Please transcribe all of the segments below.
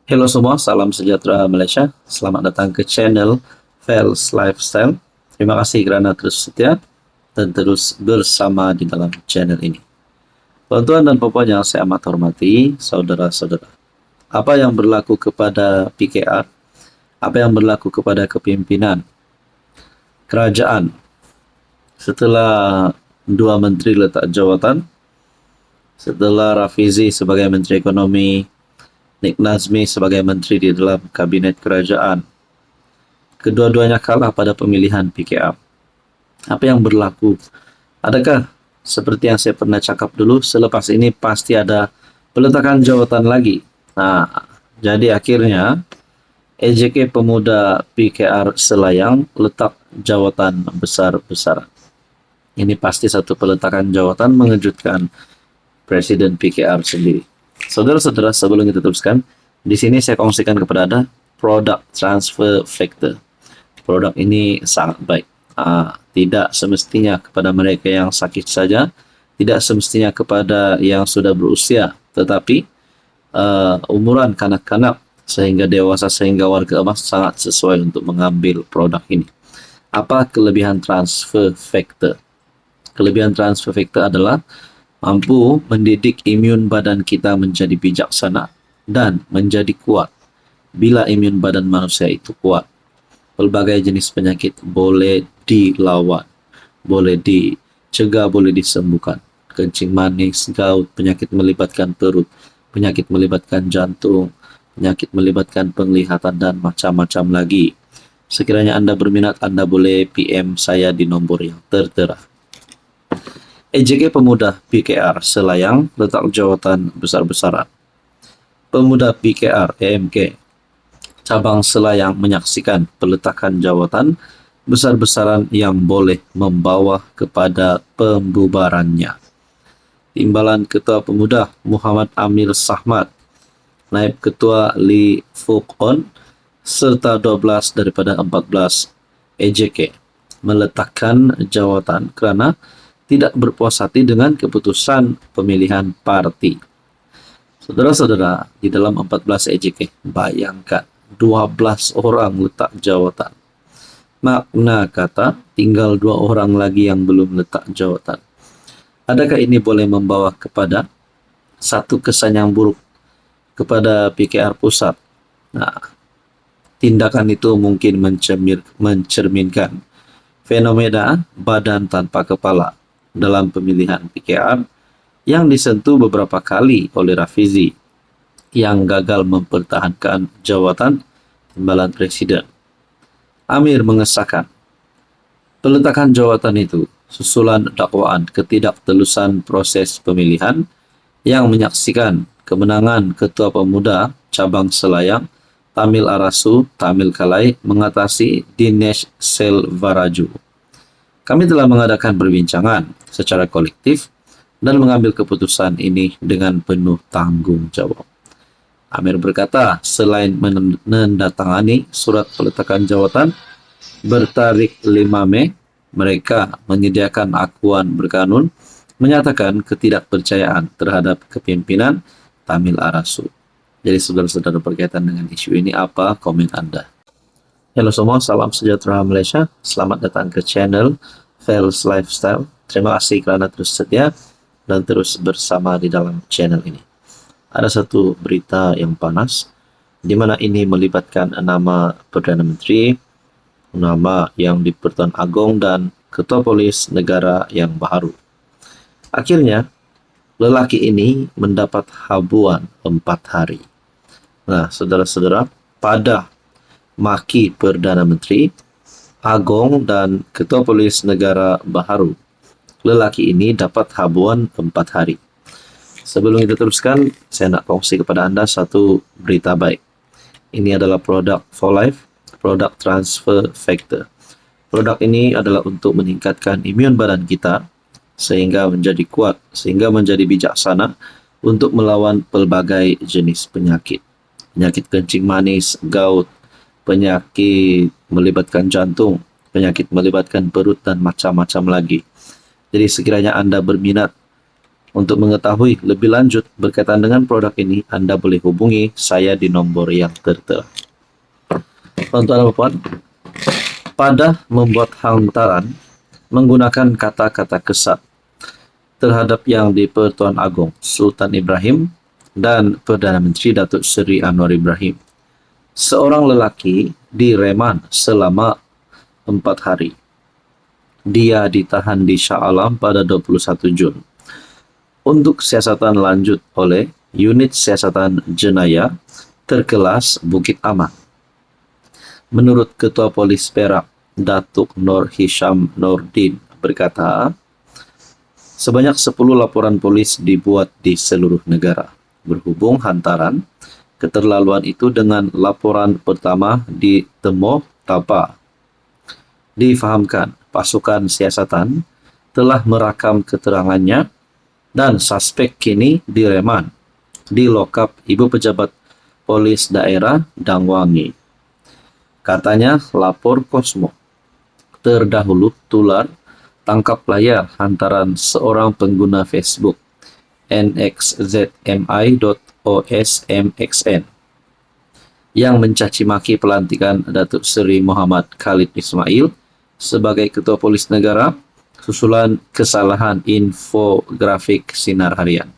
Halo semua, salam sejahtera Malaysia. Selamat datang ke channel Fels Lifestyle. Terima kasih kerana terus setia dan terus bersama di dalam channel ini. Tuan-tuan dan puan yang saya amat hormati, saudara-saudara. Apa yang berlaku kepada PKR, apa yang berlaku kepada kepimpinan kerajaan setelah dua menteri letak jawatan, setelah Rafizi sebagai Menteri Ekonomi, Nik Nazmi sebagai menteri di dalam kabinet kerajaan. Kedua-duanya kalah pada pemilihan PKR. Apa yang berlaku? Adakah seperti yang saya pernah cakap dulu, selepas ini pasti ada peletakan jawatan lagi? Jadi akhirnya EJK Pemuda PKR Selayang letak jawatan besar-besaran. Ini pasti satu peletakan jawatan mengejutkan Presiden PKR sendiri. Saudara-saudara, sebelum kita teruskan, di sini saya kongsikan kepada Anda produk transfer factor. Produk ini sangat baik. Tidak semestinya kepada mereka yang sakit saja, tidak semestinya kepada yang sudah berusia, tetapi umuran kanak-kanak sehingga dewasa sehingga warga emas sangat sesuai untuk mengambil produk ini. Apa kelebihan transfer factor? Kelebihan transfer factor adalah mampu mendidik imun badan kita menjadi bijaksana dan menjadi kuat. Bila imun badan manusia itu kuat, pelbagai jenis penyakit boleh dilawan, boleh dicegah, boleh disembuhkan. Kencing manis, gout, penyakit melibatkan perut, penyakit melibatkan jantung, penyakit melibatkan penglihatan, dan macam-macam lagi. Sekiranya Anda berminat, Anda boleh PM saya di nombor yang tertera. EJK Pemuda PKR Selayang letak jawatan besar-besaran. Pemuda PKR EMK cabang Selayang menyaksikan peletakan jawatan besar-besaran yang boleh membawa kepada pembubarannya. Timbalan Ketua Pemuda Muhammad Amir Sahmat, Naib Ketua Lee Fuk On, serta 12 daripada 14 EJK meletakkan jawatan kerana tidak berpuas hati dengan keputusan pemilihan parti. Saudara-saudara, di dalam 14 EJK, bayangkan 12 orang letak jawatan. Makna kata, tinggal 2 orang lagi yang belum letak jawatan. Adakah ini boleh membawa kepada satu kesan yang buruk kepada PKR pusat? Tindakan itu mungkin mencerminkan fenomena badan tanpa kepala dalam pemilihan PKR yang disentuh beberapa kali oleh Rafizi yang gagal mempertahankan jawatan timbalan presiden. Amir mengesahkan peletakan jawatan itu susulan dakwaan ketidaktelusan proses pemilihan yang menyaksikan kemenangan Ketua Pemuda Cabang Selayang Tamil Arasu Tamil Kalai mengatasi Dinesh Selvaraju. Kami telah mengadakan perbincangan secara kolektif dan mengambil keputusan ini dengan penuh tanggung jawab. Amir berkata, selain menandatangani surat peletakan jawatan bertarikh 5 Mei, mereka menyediakan akuan berkanun menyatakan ketidakpercayaan terhadap kepimpinan Tamil Arasu. Jadi saudara-saudara, berkaitan dengan isu ini, apa komen Anda? Halo semua, salam sejahtera Malaysia. Selamat datang ke channel Fels Lifestyle. Terima kasih kerana terus setia dan terus bersama di dalam channel ini. Ada satu berita yang panas, di mana ini melibatkan nama Perdana Menteri, nama yang di-Pertuan Agong dan Ketua Polis Negara yang baru. Akhirnya, lelaki ini mendapat habuan 4 hari. Saudara-saudara, pada maki Perdana Menteri, Agong dan Ketua Polis Negara baru, lelaki ini dapat habuan 4 hari. Sebelum kita teruskan, saya nak kongsi kepada anda satu berita baik. Ini adalah produk For Life, produk transfer factor. Produk ini adalah untuk meningkatkan imun badan kita sehingga menjadi kuat, sehingga menjadi bijaksana untuk melawan pelbagai jenis penyakit. Penyakit kencing manis, gout, penyakit melibatkan jantung, penyakit melibatkan perut, dan macam-macam lagi. Jadi sekiranya anda berminat Untuk mengetahui lebih lanjut berkaitan dengan produk ini, Anda boleh hubungi saya di nomor yang tertera. Tuan-tuan dan puan, pada membuat hantaran menggunakan kata-kata kesat terhadap Yang di-Pertuan Agong Sultan Ibrahim dan Perdana Menteri Datuk Seri Anwar Ibrahim. Seorang lelaki direman selama 4 hari. Dia ditahan di Shah Alam pada 21 Jun untuk siasatan lanjut oleh Unit Siasatan Jenayah Terkelas Bukit Aman. Menurut Ketua Polis Perak, Datuk Nur Hisham Nordin berkata, sebanyak 10 laporan polis dibuat di seluruh negara. Berhubung hantaran keterlaluan itu dengan laporan pertama di Temoh Tapa, difahamkan pasukan siasatan telah merakam keterangannya dan suspek kini direman di lokap Ibu Pejabat Polis Daerah Dangwangi. Katanya lapor Kosmo terdahulu tular tangkap layar hantaran seorang pengguna Facebook nxzmi.osmxn yang mencaci maki pelantikan Datuk Seri Muhammad Khalid Ismail sebagai Ketua Polis Negara susulan kesalahan infografik sinar harian.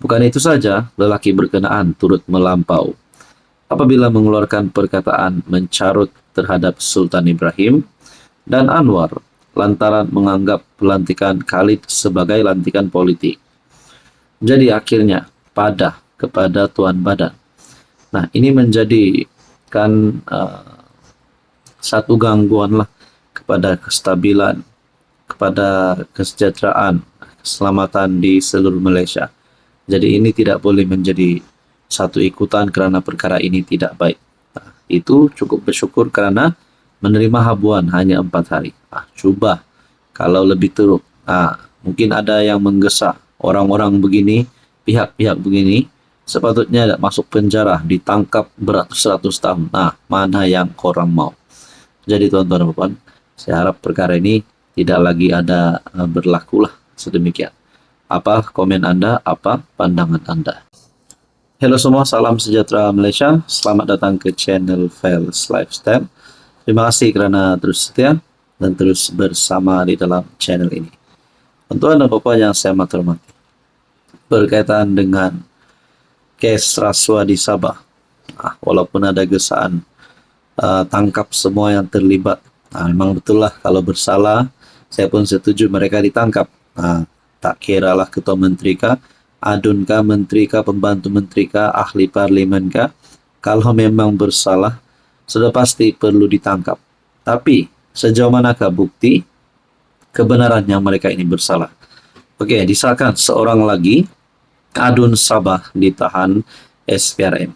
Bukan itu saja, lelaki berkenaan turut melampau apabila mengeluarkan perkataan mencarut terhadap Sultan Ibrahim dan Anwar lantaran menganggap pelantikan Khalid sebagai lantikan politik. Jadi akhirnya padah kepada Tuan Badan. Nah, ini menjadi satu gangguan lah kepada kestabilan, kepada kesejahteraan, keselamatan di seluruh Malaysia. Jadi ini tidak boleh menjadi satu ikutan kerana perkara ini tidak baik. Nah, itu cukup bersyukur kerana menerima habuan hanya 4 hari. Cuba kalau lebih teruk. Mungkin ada yang menggesa orang-orang begini, pihak-pihak begini, sepatutnya masuk penjara, ditangkap beratus-ratus tahun. Mana yang korang mau? Jadi tuan-tuan dan puan, saya harap perkara ini tidak lagi ada berlakulah sedemikian. Apa komen Anda? Apa pandangan Anda? Hello semua, salam sejahtera Malaysia. Selamat datang ke channel Fels Lifestyle. Terima kasih kerana terus setia dan terus bersama di dalam channel ini. Tuan-tuan dan puan yang saya hormati, berkaitan dengan kes rasuah di Sabah, walaupun ada gesaan tangkap semua yang terlibat, memang betul lah kalau bersalah, saya pun setuju mereka ditangkap. Tak kira lah ketua menteri kah, adun kah, menteri kah, pembantu menteri kah, ahli parlimen kah, kalau memang bersalah sudah pasti perlu ditangkap. Tapi sejauh manakah bukti kebenaran yang mereka ini bersalah? Oke, disahkan seorang lagi, Adun Sabah, ditahan SPRM.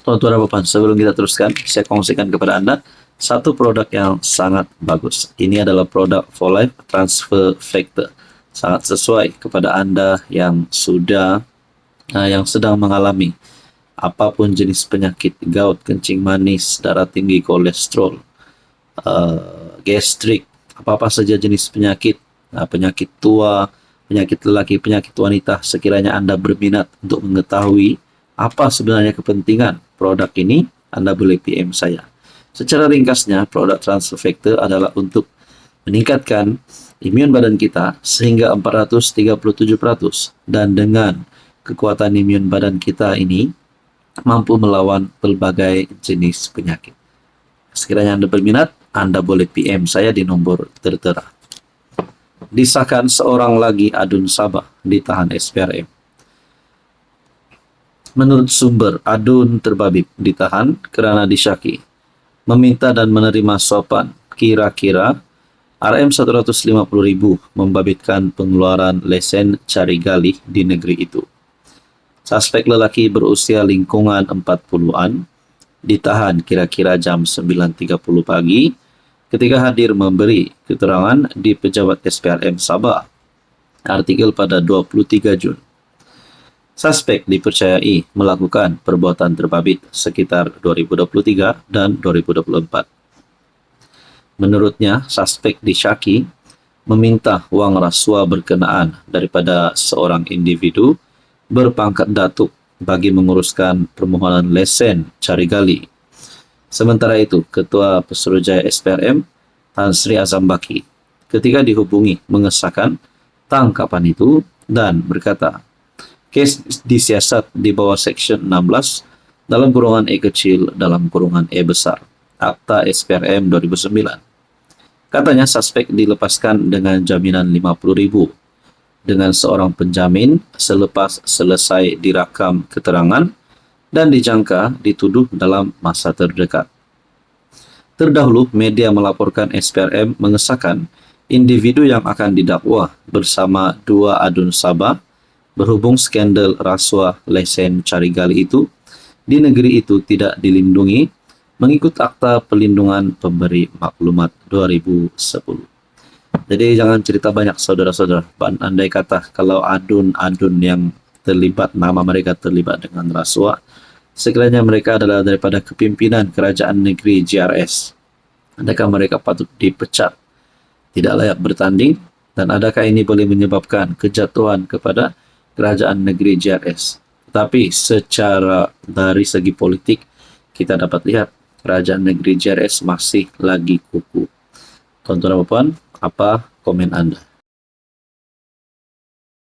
Tuan-tuan dan puan, sebelum kita teruskan, saya kongsikan kepada Anda satu produk yang sangat bagus. Ini adalah produk For Life Transfer Factor. Sangat sesuai kepada Anda yang yang sedang mengalami apapun jenis penyakit, gout, kencing manis, darah tinggi, kolesterol, gastrik, apa-apa saja jenis penyakit, penyakit tua, penyakit lelaki, penyakit wanita. Sekiranya Anda berminat untuk mengetahui apa sebenarnya kepentingan produk ini, Anda boleh PM saya. Secara ringkasnya, produk Transfer Factor adalah untuk meningkatkan imun badan kita sehingga 437% dan dengan kekuatan imun badan kita ini mampu melawan berbagai jenis penyakit. Sekiranya Anda berminat, Anda boleh PM saya di nomor tertera. Disahkan seorang lagi, Adun Sabah, ditahan SPRM. Menurut sumber, Adun terbabit ditahan kerana disyaki meminta dan menerima suapan kira-kira RM150,000 membabitkan pengeluaran lesen cari gali di negeri itu. Suspek lelaki berusia lingkungan 40-an ditahan kira-kira jam 9.30 pagi ketika hadir memberi keterangan di Pejabat SPRM Sabah. Artikel pada 23 Jun. Suspek dipercayai melakukan perbuatan terbabit sekitar 2023 dan 2024. Menurutnya, suspek disyaki meminta uang rasuah berkenaan daripada seorang individu berpangkat datuk bagi menguruskan permohonan lesen cari gali. Sementara itu, Ketua Pesuruhjaya SPRM Tan Sri Azam Baki ketika dihubungi mengesahkan tangkapan itu dan berkata, kes disiasat di bawah Seksyen 16 dalam kurungan E kecil dalam kurungan E besar Akta SPRM 2009. Katanya suspek dilepaskan dengan jaminan 50.000 dengan seorang penjamin selepas selesai dirakam keterangan dan dijangka dituduh dalam masa terdekat. Terdahulu, media melaporkan SPRM mengesahkan individu yang akan didakwa bersama 2 adun Sabah berhubung skandal rasuah lesen cari gali itu di negeri itu tidak dilindungi mengikut Akta Pelindungan Pemberi Maklumat 2010. Jadi jangan cerita banyak saudara-saudara. Andai kata kalau adun-adun yang terlibat, nama mereka terlibat dengan rasuah, sekiranya mereka adalah daripada kepimpinan kerajaan negeri GRS, adakah mereka patut dipecat, tidak layak bertanding, dan adakah ini boleh menyebabkan kejatuhan kepada kerajaan negeri GRS? Tetapi secara dari segi politik, kita dapat lihat kerajaan negeri GRS masih lagi kukuh. Tuan-tuan dan puan, apa komen Anda?